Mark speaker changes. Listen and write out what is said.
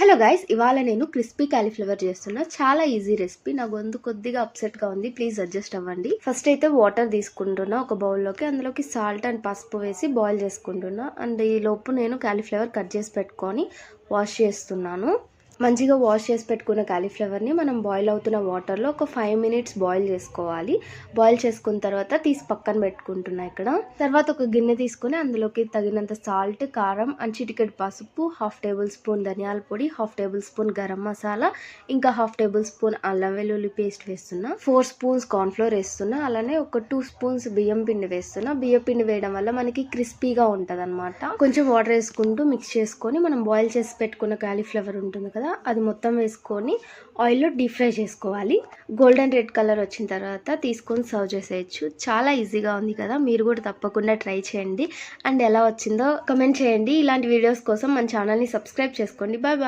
Speaker 1: Hello guys, ఇవాళ నేను crispy cauliflower చేస్తున్నా. చాలా ఈజీ రెసిపీ. నా గొంతు కొద్దిగా అప్సెట్ గా ఉంది, ప్లీజ్ అడ్జస్ట్ అవ్వండి. ఫస్ట్ అయితే వాటర్ తీసుకుంటున్నా ఒక బౌల్లోకి. అందులోకి సాల్ట్ అండ్ పసుపు వేసి బాయిల్ చేసుకుంటున్నా. అండ్ ఈ లోపు నేను కాలీఫ్లవర్ కట్ చేసి పెట్టుకొని వాష్ చేస్తున్నాను. మంచిగా వాష్ చేసి పెట్టుకున్న కాలీఫ్లవర్ని మనం బాయిల్ అవుతున్న వాటర్లో ఒక 5 minutes బాయిల్ చేసుకోవాలి. బాయిల్ చేసుకున్న తర్వాత తీసి పక్కన పెట్టుకుంటున్నా. ఇక్కడ తర్వాత ఒక గిన్నె తీసుకుని అందులోకి తగినంత సాల్ట్, కారం అండ్ చిటికెడు పసుపు, 1/2 tablespoon ధనియాల పొడి, 1/2 tablespoon గరం మసాలా, ఇంకా 1/2 tablespoon అల్లం వెల్లుల్లి పేస్ట్ వేస్తున్నా. 4 spoons కార్న్ఫ్లోర్ వేస్తున్నా. అలానే ఒక 2 spoons బియ్యం పిండి వేస్తున్నా. బియ్యం పిండి వేయడం వల్ల మనకి క్రిస్పీగా ఉంటుంది అనమాట. కొంచెం వాటర్ వేసుకుంటూ మిక్స్ చేసుకొని మనం బాయిల్ చేసి పెట్టుకున్న కాలీఫ్లవర్ ఉంటుంది కదా, అది మొత్తం వేసుకొని ఆయిల్లో డీప్ ఫ్రై చేసుకోవాలి. గోల్డెన్ రెడ్ కలర్ వచ్చిన తర్వాత తీసుకొని సర్వ్ చేసేయచ్చు. చాలా ఈజీగా ఉంది కదా, మీరు కూడా తప్పకుండా ట్రై చేయండి. అండ్ ఎలా వచ్చిందో కమెంట్ చేయండి. ఇలాంటి వీడియోస్ కోసం మన ఛానల్ని సబ్స్క్రైబ్ చేసుకోండి. Bye bye.